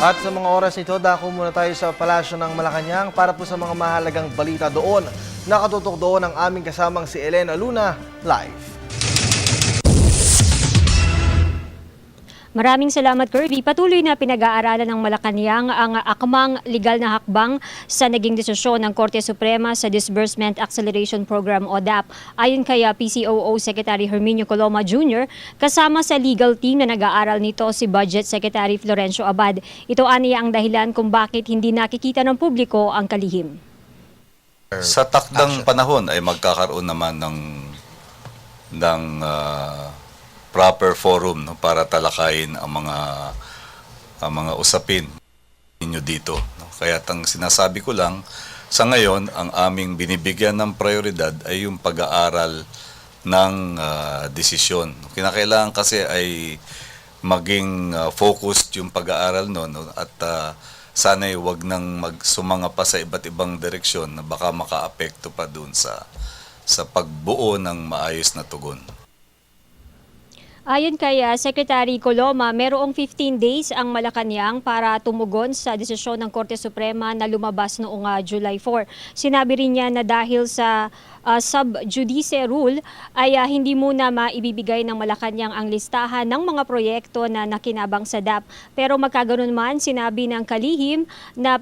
At sa mga oras nito, dako muna tayo sa Palasyo ng Malacanang para po sa mga mahalagang balita doon. Nakatutok doon ang aming kasamang si Elena Luna, live. Maraming salamat, Kirby. Patuloy na pinag-aaralan ng Malacanang ang akmang legal na hakbang sa naging desisyon ng Korte Suprema sa Disbursement Acceleration Program o DAP. Ayon kay PCOO Secretary Herminio Coloma Jr., kasama sa legal team na nag-aaral nito si Budget Secretary Florencio Abad. Ito aniya ang dahilan kung bakit hindi nakikita ng publiko ang kalihim. Sa takdang panahon ay magkakaroon naman ng proper forum, no, para talakayin ang mga usapin ninyo dito, no. Kaya ang sinasabi ko lang, sa ngayon ang aming binibigyan ng prioridad ay yung pag-aaral ng desisyon. Kinakailangan kasi ay maging focused yung pag-aaral no, at sana'y wag nang magsumanga pa sa iba't ibang direksyon na baka makaapekto pa dun sa pagbuo ng maayos na tugon. Ayon kay Secretary Coloma, merong 15 days ang Malacanang para tumugon sa desisyon ng Korte Suprema na lumabas noong July 4. Sinabi rin niya na dahil sa sub judice rule ay hindi muna maibibigay ng Malacanang ang listahan ng mga proyekto na nakinabang sa DAP. Pero magkaganon man, sinabi ng kalihim na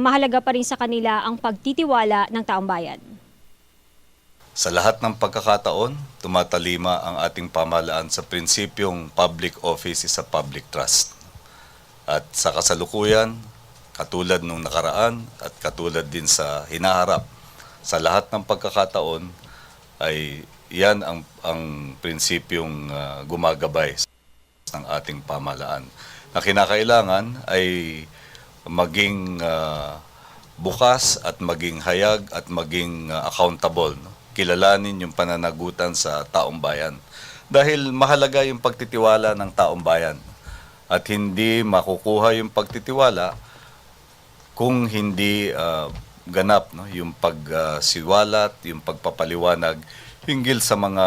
mahalaga pa rin sa kanila ang pagtitiwala ng taong bayan. Sa lahat ng pagkakataon, tumatalima ang ating pamahalaan sa prinsipyong public office is a public trust. At sa kasalukuyan, katulad nung nakaraan at katulad din sa hinaharap, sa lahat ng pagkakataon ay yan ang prinsipyong gumagabay ng ating pamahalaan. Na kinakailangan ay maging bukas at maging hayag at maging accountable, no? Kilalanin yung pananagutan sa taong bayan. Dahil mahalaga yung pagtitiwala ng taong bayan. At hindi makukuha yung pagtitiwala kung hindi ganap, no? Yung pagsiwalat, yung pagpapaliwanag hinggil sa mga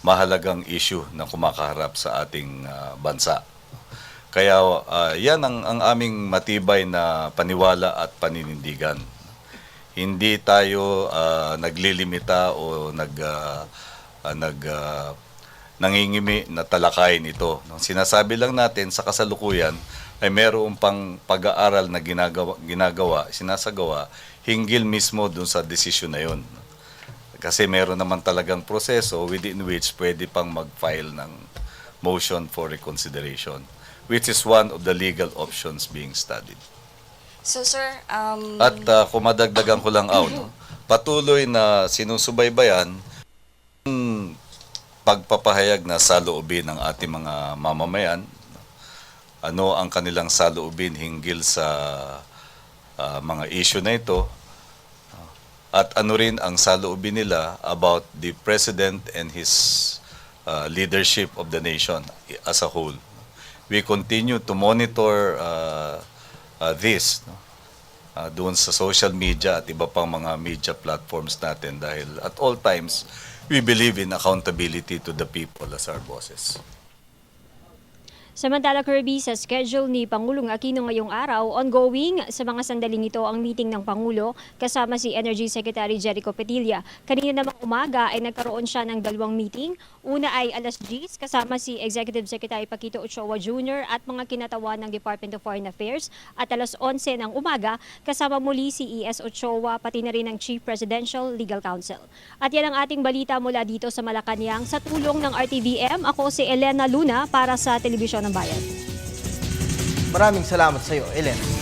mahalagang issue na kumakaharap sa ating bansa. Kaya yan ang aming matibay na paniwala at paninindigan. Hindi tayo naglilimita o nangingimi na talakayin ito. Sinasabi lang natin sa kasalukuyan ay mayroon pang pag-aaral na sinasagawa hinggil mismo dun sa desisyon na yun. Kasi meron naman talagang proseso within which pwede pang mag-file ng motion for reconsideration, which is one of the legal options being studied. So sir, At kung madagdagan ko lang no, patuloy na sinusubaybayan yung pagpapahayag na saloobin ng ating mga mamamayan. Ano ang kanilang saloobin hinggil sa mga issue na ito. At ano rin ang saloobin nila about the President and his leadership of the nation as a whole. We continue to monitor this, no? Doon sa social media at iba pang mga media platforms natin dahil at all times, we believe in accountability to the people as our bosses. Samantala, Kirby, sa schedule ni Pangulong Aquino ngayong araw, ongoing sa mga sandaling ito ang meeting ng Pangulo kasama si Energy Secretary Jericho Petilla. Kanina namang umaga ay nagkaroon siya ng dalawang meeting. Una ay alas 10 kasama si Executive Secretary Paquito Ochoa Jr. at mga kinatawan ng Department of Foreign Affairs. At alas 11 ng umaga kasama muli si E.S. Ochoa pati na rin ang Chief Presidential Legal Counsel. At yan ang ating balita mula dito sa Malacanang. Sa tulong ng RTVM, ako si Elena Luna para sa Telebisyon ng Bayan. Maraming salamat sa iyo, Elena.